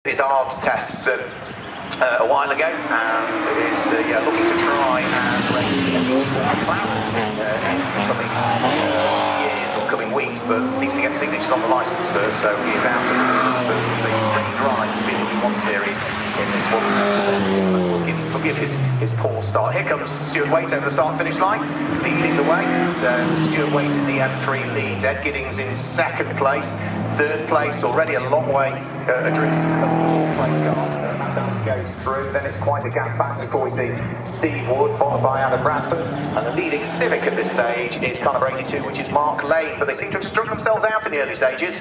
his arms test a while ago, and is looking to try and race in coming years or coming weeks, but needs to get signatures on the licence first, so he is out of the ready drive to be in the B1 series in this one. Forgive his poor start. Here comes Stuart Waite over the start-finish line, leading the way. So Stuart Waite in the M3 leads. Ed Giddings in second place. Third place, already a long way adrift of the fourth-place car. Matt Dance goes through. Then it's quite a gap back before we see Steve Wood, followed by Adam Bradford. And the leading Civic at this stage is car number 82, which is Mark Lane. But they seem to have struck themselves out in the early stages.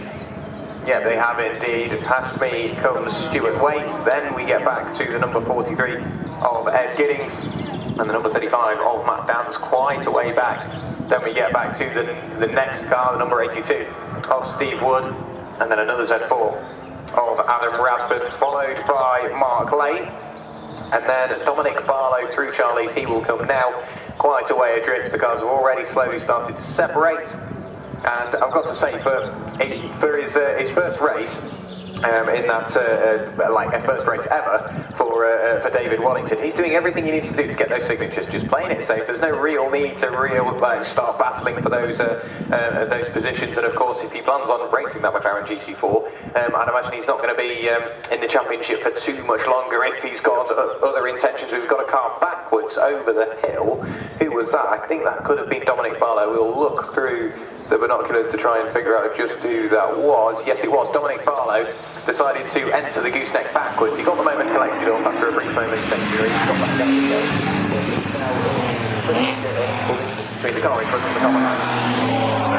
Yeah, they have indeed. Past me comes Stuart Waite, then we get back to the number 43 of Ed Giddings, and the number 35 of Matt Dance, quite a way back. Then we get back to the next car, the number 82 of Steve Wood, and then another Z4 of Adam Bradford, followed by Mark Lane, and then Dominic Barlow through Charlie's. He will come now, quite a way adrift. The cars have already slowly started to separate. And I've got to say, for his first race, in that first race ever for David Wallington, he's doing everything he needs to do to get those signatures, just playing it safe. There's no real need to start battling for those positions. And of course, if he plans on racing that McLaren GT4, I'd imagine he's not going to be in the championship for too much longer if he's got other intentions. We've got a car backwards over the hill. Who was that? I think that could have been Dominic Barlow. We'll look through the binoculars to try and figure out just who that was. Yes, it was Dominic Barlow. Decided to enter the gooseneck backwards. He got the moment collected off after a brief moment century. He got back down again. Between the car in front of the car behind. So,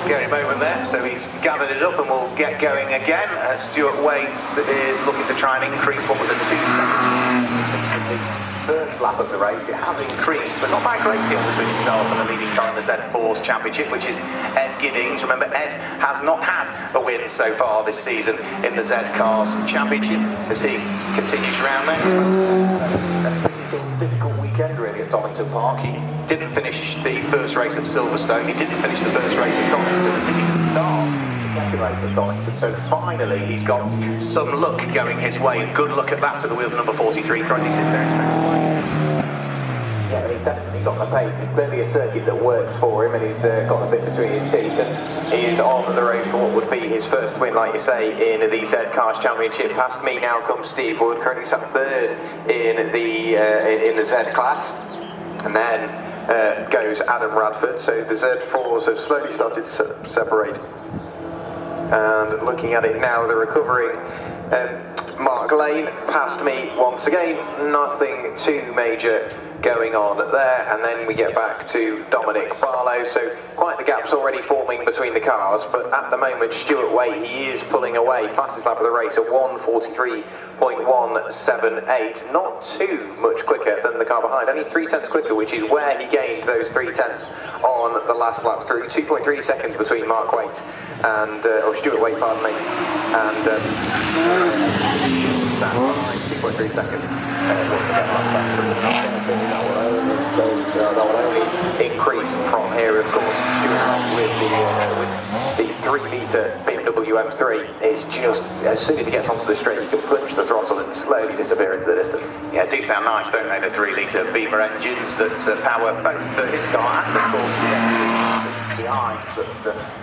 scary moment there. So he's gathered it up and we'll get going again. Stuart Waite is looking to try and increase what was a 2 second. First lap of the race, it has increased, but not by a great deal between himself and the leading car in the Z4's championship, which is Ed Giddings. Remember, Ed has not had a win so far this season in the Z Cars Championship as he continues around there. A difficult weekend really at Donington Park. He didn't finish the first race at Silverstone, he didn't finish the first race at Donington, and didn't even start the second race at Donington. So finally he's got some luck going his way, and good luck at that at the wheels of number 43, because he sits there in second place. Yeah, he's definitely got the pace. It's clearly a circuit that works for him, and he's got a bit between his teeth, and he's on the road for what would be his first win, like you say, in the Z Cars Championship. Past me now comes Steve Wood, currently sat third in the Z class, and then goes Adam Bradford. So the Z4s have slowly started to separate, and looking at it now, they're recovering. Mark Lane past me once again, nothing too major going on there, and then we get back to Dominic Barlow. So quite the gap's already forming between the cars, but at the moment Stuart Waite, he is pulling away. Fastest lap of the race at 1:43.178, not too much quicker than the car behind, only 3/10 quicker, which is where he gained those 3/10 on the last lap through. 2.3 seconds between Mark Waite and or Stuart Waite, pardon me, and 2.3 seconds. That will only increase from here, of course. With the 3-litre BMW M3, it's just, as soon as he gets onto the straight, you can push the throttle and slowly disappear into the distance. Yeah, do sound nice, don't they, the 3-litre Beamer engines that power both his car and, of course, behind, but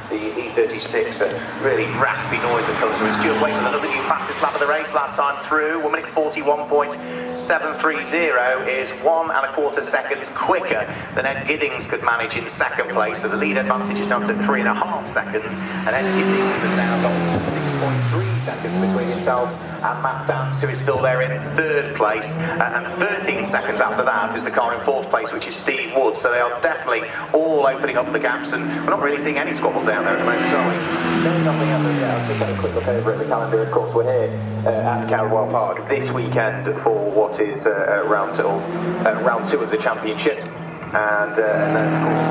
the E36, really raspy noise that comes through. It's Stuart Waite with another new fastest lap of the race last time through. 1 minute 41.730 is 1¼ seconds quicker than Ed Giddings could manage in second place. So the lead advantage is now up to 3.5 seconds, and Ed Giddings has now got 6.3 seconds between himself and Matt Dance, who is still there in third place, and 13 seconds after that is the car in fourth place, which is Steve Wood. So they are definitely all opening up the gaps, and we're not really seeing any squabbles out there at the moment, are we? No, nothing else. I'll just have a quick look over at the calendar. Of course, we're here at Cadwell Park this weekend for what is round two of the championship, and then of course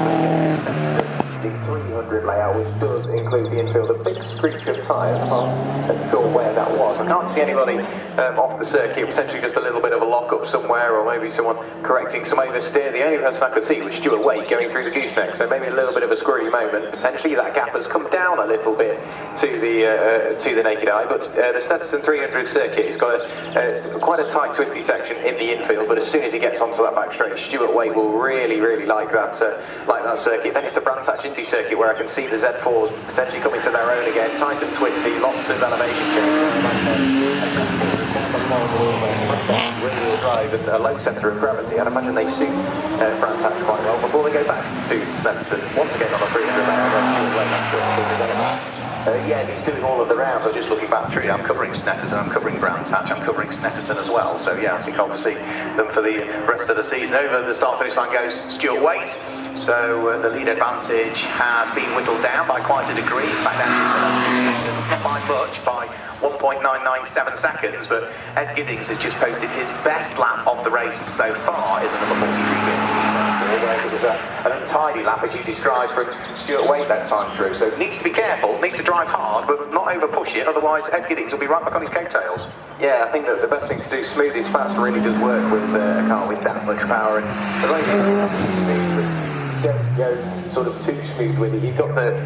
the 300 layout, which does include the infield. A big screech of tyres. I'm not sure where that was. I can't see anybody off the circuit, potentially just a little bit of a lock-up somewhere, or maybe someone correcting some oversteer. The only person I could see was Stuart Waite going through the gooseneck, so maybe a little bit of a squirrely moment. Potentially that gap has come down a little bit to the naked eye, but the Stetson 300 circuit has got quite a tight, twisty section in the infield, but as soon as he gets onto that back straight, Stuart Waite will really like that circuit. Then it's the Brands Hatch Indy circuit where I can see the Z4s potentially coming to their own again, tight and twisty, lots of elevation change. Rear-wheel drive and a low centre of gravity. I'd imagine they suit Brands Hatch quite well before they go back to Stetson once again on a 300 yeah, he's doing all of the rounds. I'm just looking back through. I'm covering Snetterton, I'm covering Brands Hatch, I'm covering Snetterton as well. So yeah, I think obviously them for the rest of the season. Over the start-finish line goes Stuart Waite. So the lead advantage has been whittled down by quite a degree. It's back down to it's not by much, by 1.997 seconds, but Ed Giddings has just posted his best lap of the race so far in the number 43 win. Whereas it was an untidy lap, as you described, from Stuart Waite that time through. So needs to be careful, needs to drive hard, but not over push it, otherwise Ed Giddings will be right back on his coattails. Yeah, I think that the best thing to do, smooth is fast, really does work with a car with that much power. And the way don't go sort of too smooth with it. You've got to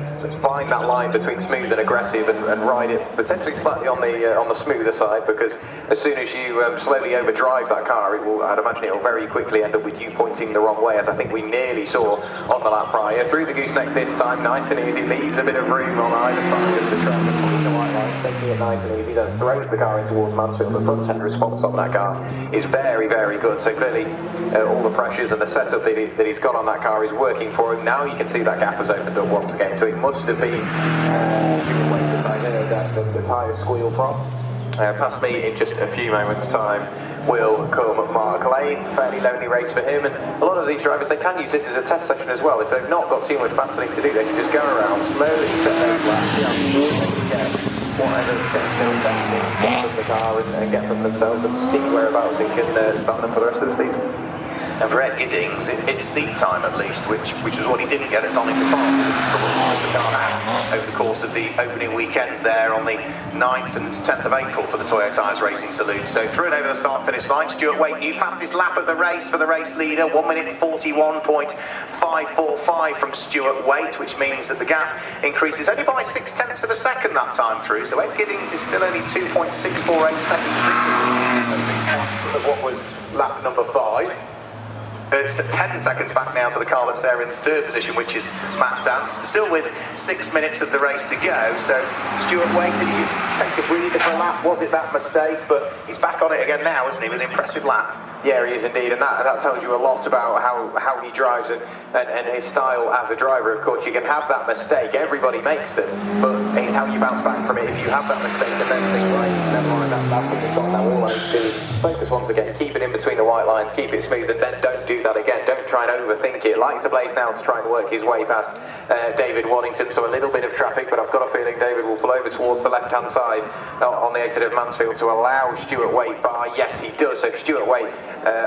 find that line between smooth and aggressive and ride it potentially slightly on the smoother side, because as soon as you slowly overdrive that car, I'd imagine it will very quickly end up with you pointing the wrong way, as I think we nearly saw on the lap prior. Through the gooseneck this time, nice and easy, leaves a bit of room on either side of the track, and the white line, taking it nice and easy, then throws the car in towards Mansfield. The front end response on that car is very good, so clearly all the pressures and the setup that he's got on that car is working for him. Now you can see that gap has opened up once again, so it must have been the tyre squeal from. Past me in just a few moments' time will come Mark Lane. Fairly lonely race for him, and a lot of these drivers, they can use this as a test session as well. If they've not got too much battling to do, they can just go around slowly, set those laps, see how smooth they can get whatever they're investing from the car and get from themselves, and see whereabouts he can start them for the rest of the season. And for Ed Giddings, it's seat time at least, which was what he didn't get at Donington Park. He had trouble to slow the car down over the course of the opening weekend there on the 9th and 10th of April for the Toyo Tyres Racing Saloons. So through and over the start-finish line, Stuart Waite, new fastest lap of the race for the race leader, 1 minute 41.545 from Stuart Waite, which means that the gap increases only by 0.6 of a second that time through. So Ed Giddings is still only 2.648 seconds of what was lap number 5. It's 10 seconds back now to the car that's there in third position, which is Matt Dance. Still with 6 minutes of the race to go. So Stuart Waite, did he just take a breather for a lap? Was it that mistake? But he's back on it again now, isn't he, with an impressive lap? Yeah, he is indeed, and that tells you a lot about how he drives and his style as a driver. Of course, you can have that mistake, everybody makes them, but it's how you bounce back from it. If you have that mistake and then think, right, never mind, that's what you've got now. All I need to do is focus once again, keep it in between the white lines, keep it smooth, and then don't do that again. Don't try and overthink it. Lights ablaze now to try and work his way past David Waddington, so a little bit of traffic, but I've got a feeling David will pull over towards the left-hand side on the exit of Mansfield to allow Stuart Waite by. Yes, he does. So Stuart Waite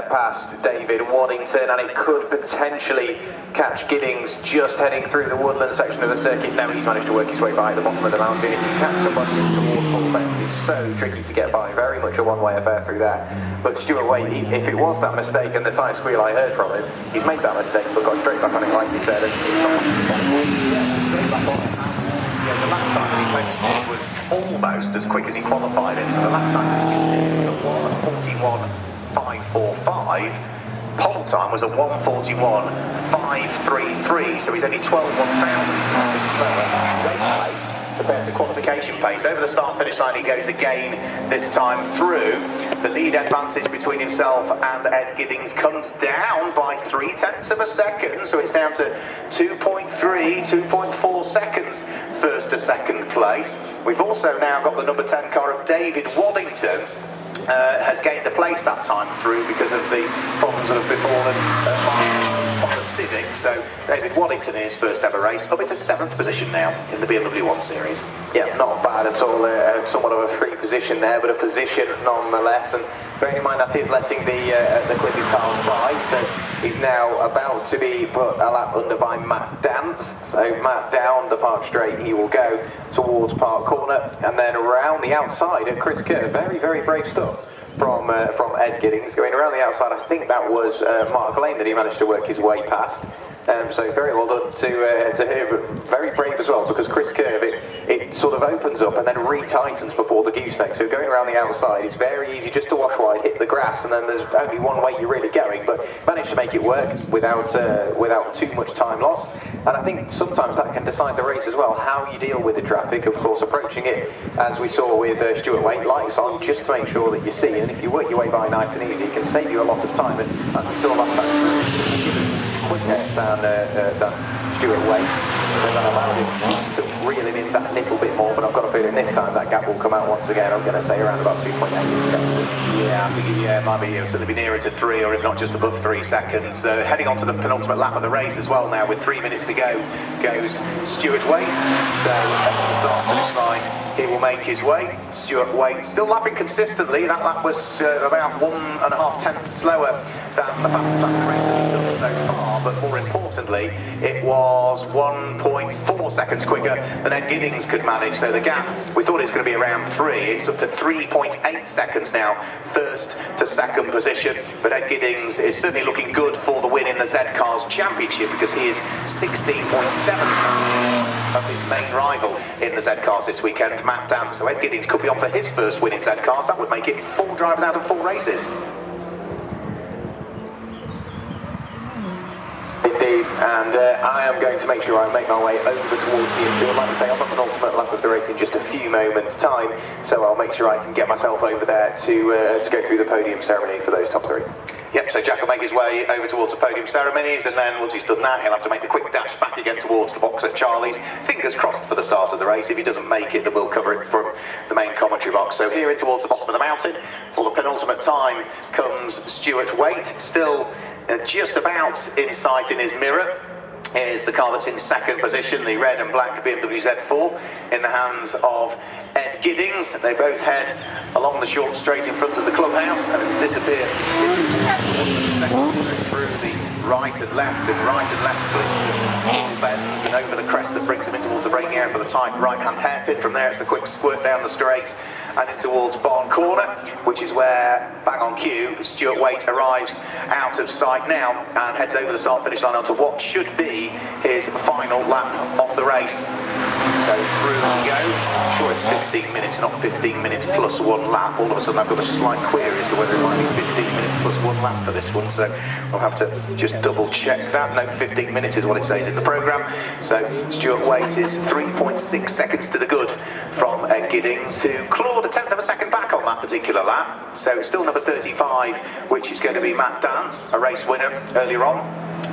past David Waddington, and it could potentially catch Giddings just heading through the woodland section of the circuit. No, he's managed to work his way by at the bottom of the mountain. If you catch somebody towards full fence, it's so tricky to get by. Very much a one-way affair through there. But Stuart Waite, if it was that mistake and the tyre squeal I heard from him, he's made that mistake but got straight back on it, like you said. And straight back on it. Yeah, the lap time that he posted was almost as quick as he qualified it. So the lap time that he did was a 1:41.545. Pole time was a 1:41.533. So he's only 12 1,000 slower race pace compared to qualification pace. Over the start-finish line he goes again, this time through. The lead advantage between himself and Ed Giddings comes down by 0.3 of a second, so it's down to 2.3, 2.4 seconds first to second place. We've also now got the number 10 car of David Waddington. Has gained the place that time through because of the problems that have befallen on the Civic. So David Waddington in his first ever race, up into 7th position now in the BMW 1 Series. Yeah, not bad at all. Somewhat of a free position there, but a position nonetheless. And bearing in mind that is letting the quickest cars by. So He's now about to be put a lap under by Matt Dance. So Matt down the Park Straight, he will go towards Park Corner, and then around the outside at Chris Kerr. Very, very brave stuff from Ed Giddings. Going around the outside, I think that was Mark Lane that he managed to work his way past. So very well done to him. Very brave as well, because Chris Curve, it sort of opens up and then retightens before the gooseneck. So going around the outside, it's very easy just to wash wide, hit the grass, and then there's only one way you're really going. But managed to make it work without too much time lost. And I think sometimes that can decide the race as well, how you deal with the traffic. Of course, approaching it, as we saw with Stuart Waite, lights on just to make sure that you see. And if you work your way by nice and easy, it can save you a lot of time. And as we saw last time, quicker than Stuart Waite, so that allowed him to reel him in that little bit more, but I've got a feeling this time that gap will come out once again. I'm going to say around about 2.8. Yeah, I think it might be certainly be nearer to 3, or if not just above 3 seconds. Heading on to the penultimate lap of the race as well now, with 3 minutes to go, goes Stuart Waite. So at the start-finish line, he will make his way. Stuart Waite still lapping consistently. That lap was about 1.5 tenths slower than the fastest lap of the race that he's done so far, but more importantly, it was 1.4 seconds quicker than Ed Giddings could manage. So the gap, we thought it was going to be around 3, it's up to 3.8 seconds now, first to second position. But Ed Giddings is certainly looking good for the win in the Z Cars Championship, because he is 16.7 of his main rival in the Z Cars this weekend, Matt Dance. So Ed Giddings could be on for his first win in Z Cars. That would make it 4 drivers out of 4 races. Indeed, and I am going to make sure I make my way over towards the infield. Like I say, I'm on the penultimate lap of the race in just a few moments' time, so I'll make sure I can get myself over there to go through the podium ceremony for those top 3. Yep, so Jack will make his way over towards the podium ceremonies, and then once he's done that, he'll have to make the quick dash back again towards the box at Charlie's. Fingers crossed for the start of the race. If he doesn't make it, then we'll cover it from the main commentary box. So here in towards the bottom of the mountain, for the penultimate time, comes Stuart Waite, still just about in sight in his mirror. Is the car that's in second position, the red and black BMW Z4, in the hands of Ed Giddings. They both head along the short straight in front of the clubhouse and disappear into the section through the right and left flips and bends and over the crest that brings him in towards the braking area for the tight right-hand hairpin. From there it's a quick squirt down the straight and in towards Barn Corner, which is where, bang on cue, Stuart Waite arrives out of sight now and heads over the start-finish line onto what should be his final lap of the race. So through he goes. I'm sure it's 15 minutes, not 15 minutes plus 1 lap. All of a sudden I've got a slight query as to whether it might be 15 minutes plus 1 lap for this one, so I'll have to just double check that. No, 15 minutes is what it says in the programme. So Stuart Waite is 3.6 seconds to the good from Ed Giddings, who clawed a tenth of a second back on that particular lap. So still number 35, which is going to be Matt Dance, a race winner earlier on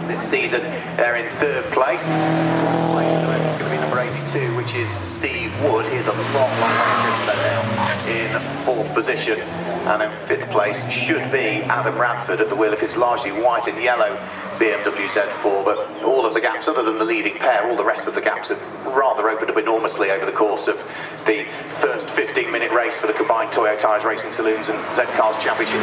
this season. They're in 3rd place. 4th place at the moment is going to be number 82, which is Steve Wood. He's a long way now in 4th position. And in 5th place should be Adam Radford at the wheel of his largely white and yellow BMW Z4. But all of the gaps, other than the leading pair, all the rest of the gaps have rather opened up enormously over the course of the first 15-minute race for the combined Toyo Tyres Racing Saloons and Z Cars Championship.